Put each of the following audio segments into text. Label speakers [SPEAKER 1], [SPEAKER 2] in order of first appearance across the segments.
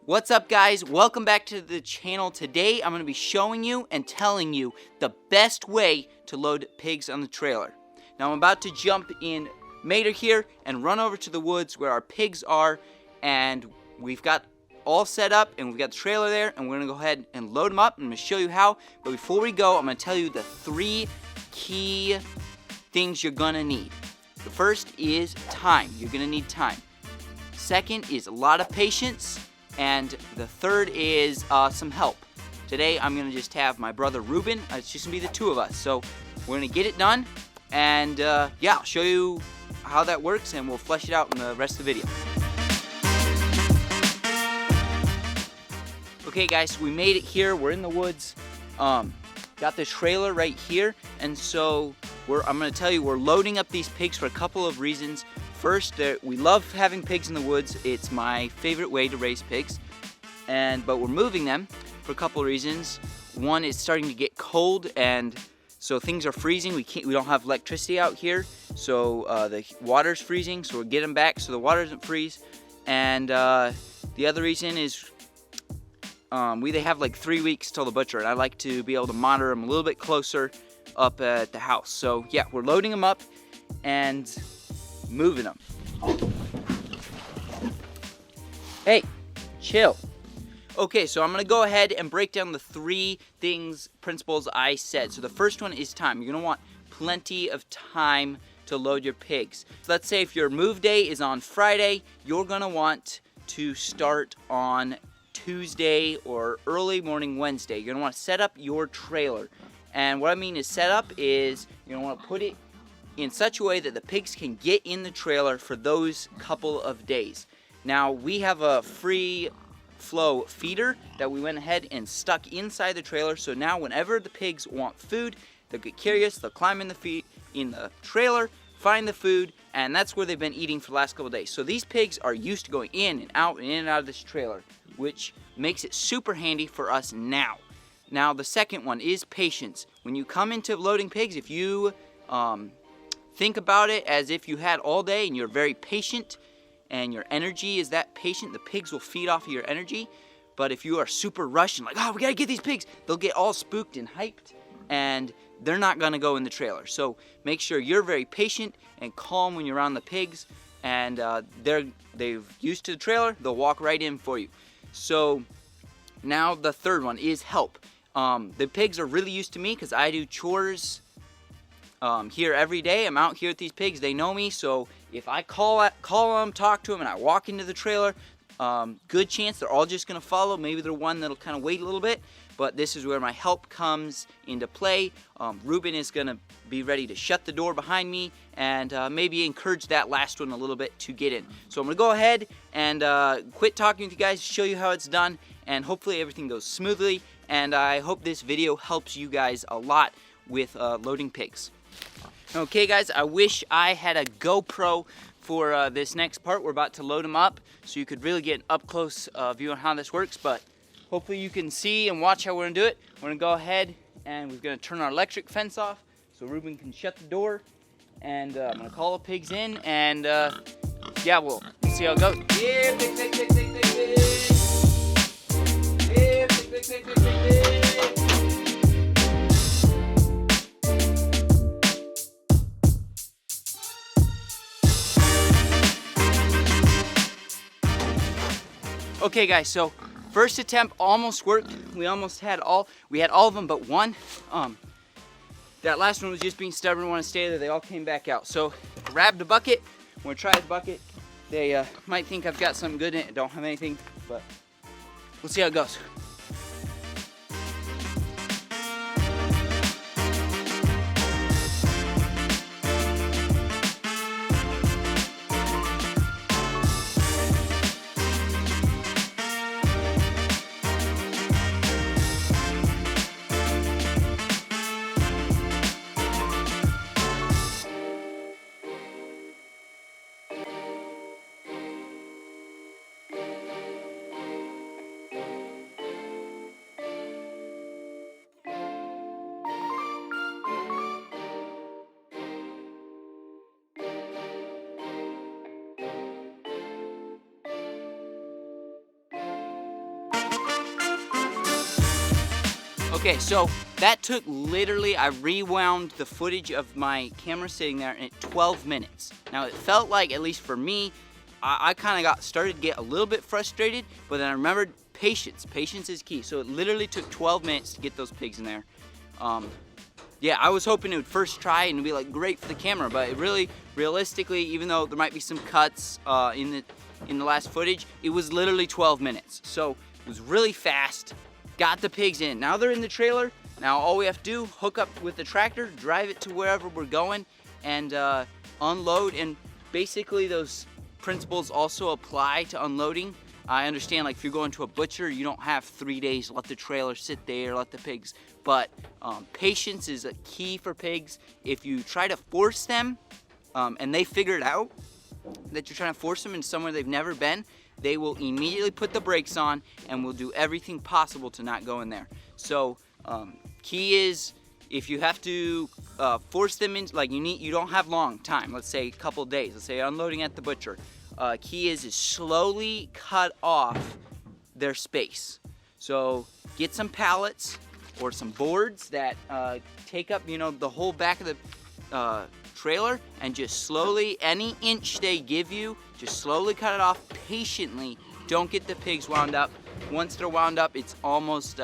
[SPEAKER 1] What's up, guys? Welcome back to the channel. Today I'm going to be showing you and telling you the best way to load pigs on the trailer. Now I'm about to jump in Mater here and run over to the woods where our pigs are, and we've got all set up and we've got the trailer there, and we're going to go ahead and load them up. I'm going to show you how, but before we go, I'm going to tell you the 3 key things you're going to need. The first is time. You're going to need time. Second is a lot of patience. And the third is some help. Today I'm going to just have my brother Ruben. It's just going to be the 2 of us. So we're going to get it done. And yeah, I'll show you how that works and we'll flesh it out in the rest of the video. Okay guys, we made it here. We're in the woods. Got the trailer right here. And so I'm going to tell you we're loading up these pigs for a couple of reasons. First, we love having pigs in the woods. It's my favorite way to raise pigs, but we're moving them for a couple of reasons. One, it's starting to get cold, and so things are freezing. We don't have electricity out here, so the water's freezing. So we're getting them back so the water doesn't freeze. And the other reason is they have like 3 weeks till the butcher, and I like to be able to monitor them a little bit closer up at the house. So yeah, we're loading them up and moving them. Hey, chill. Okay, so I'm gonna go ahead and break down the 3 principles I said. So the first one is time. You're gonna want plenty of time to load your pigs. So let's say if your move day is on Friday, you're gonna want to start on Tuesday or early morning Wednesday. You're gonna want to set up your trailer. And what I mean is set up is you're gonna want to put it in such a way that the pigs can get in the trailer for those couple of days. Now, we have a free flow feeder that we went ahead and stuck inside the trailer, so now whenever the pigs want food, they'll get curious, they'll climb in the trailer, find the food, and that's where they've been eating for the last couple of days. So these pigs are used to going in and out of this trailer, which makes it super handy for us now. Now, the second one is patience. When you come into loading pigs, if you think about it as if you had all day and you're very patient and your energy is that patient, the pigs will feed off of your energy. But if you are super rushed and like, oh, we gotta get these pigs, they'll get all spooked and hyped and they're not gonna go in the trailer. So make sure you're very patient and calm when you're around the pigs, and they're used to the trailer, they'll walk right in for you. So now the third one is help. The pigs are really used to me because I do chores here every day. I'm out here with these pigs. They know me, so if I call them, talk to them, and I walk into the trailer, good chance they're all just going to follow. Maybe they're one that'll kind of wait a little bit, but this is where my help comes into play. Ruben is going to be ready to shut the door behind me and maybe encourage that last one a little bit to get in. So I'm going to go ahead and quit talking with you guys, show you how it's done, and hopefully everything goes smoothly, and I hope this video helps you guys a lot with loading pigs. Okay guys, I wish I had a GoPro for this next part. We're about to load them up so you could really get an up-close view on how this works, but hopefully you can see and watch how we're going to do it. We're going to go ahead and we're going to turn our electric fence off so Ruben can shut the door, and I'm going to call the pigs in, and yeah, we'll see how it goes. Here, pig, pig, pig, pig, pig, pig. Here, pig, pig, pig, pig, pig, pig. Okay guys, so first attempt almost worked. We had all of them but one. That last one was just being stubborn, wanted to stay there. They all came back out. So grabbed a bucket. I'm gonna try this bucket. They might think I've got something good in it. I don't have anything, but we'll see how it goes. Okay, so that took literally, I rewound the footage of my camera sitting there in 12 minutes. Now it felt like, at least for me, I kind of started to get a little bit frustrated, but then I remembered patience. Patience is key. So it literally took 12 minutes to get those pigs in there. Yeah, I was hoping it would first try and be like great for the camera, but it really, realistically, even though there might be some cuts in the last footage, it was literally 12 minutes. So it was really fast. Got the pigs in. Now they're in the trailer. Now all we have to do, hook up with the tractor, drive it to wherever we're going, and unload. And basically those principles also apply to unloading. I understand, like if you're going to a butcher, you don't have 3 days, let the trailer sit there, let the pigs. But patience is a key for pigs. If you try to force them, and they figure it out, that you're trying to force them in somewhere they've never been, they will immediately put the brakes on and will do everything possible to not go in there. So key is, if you have to force them in, like you don't have long time, let's say a couple days, let's say unloading at the butcher, key is slowly cut off their space. So get some pallets or some boards that take up, the whole back of the trailer, and just slowly, any inch they give you, just slowly cut it off patiently. Don't get the pigs wound up. Once they're wound up, it's almost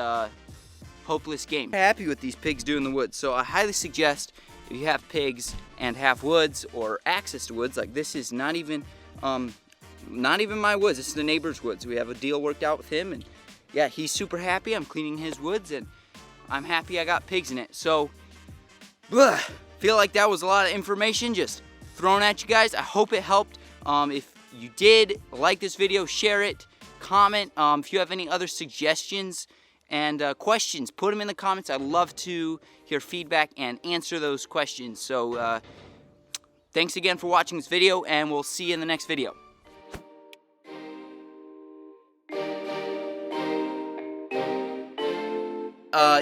[SPEAKER 1] hopeless game. I'm happy with these pigs doing the woods, so I highly suggest if you have pigs and have woods or access to woods, like this is not even my woods, this is the neighbor's woods. We have a deal worked out with him, and yeah, he's super happy. I'm cleaning his woods, and I'm happy I got pigs in it. So, feel like that was a lot of information just thrown at you guys. I hope it helped. If you did like this video, share it, comment. If you have any other suggestions and questions, put them in the comments. I'd love to hear feedback and answer those questions. So thanks again for watching this video, and we'll see you in the next video.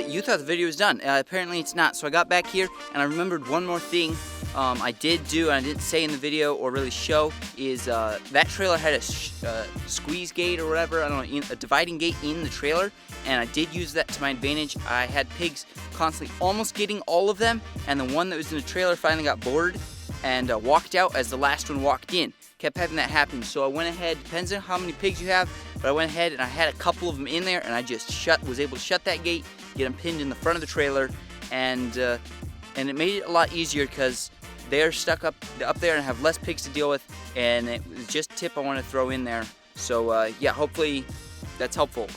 [SPEAKER 1] You thought the video was done. Apparently it's not. So I got back here and I remembered one more thing I did do, and I didn't say in the video or really show, is that trailer had a squeeze gate or whatever, I don't know, a dividing gate in the trailer, and I did use that to my advantage. I had pigs constantly almost getting all of them, and the one that was in the trailer finally got bored and walked out as the last one walked in. Kept having that happen, so I went ahead, depends on how many pigs you have, but I went ahead and I had a couple of them in there, and I just was able to shut that gate, get them pinned in the front of the trailer, and it made it a lot easier because they're stuck up there and have less pigs to deal with, and it was just a tip I want to throw in there. So yeah, hopefully that's helpful.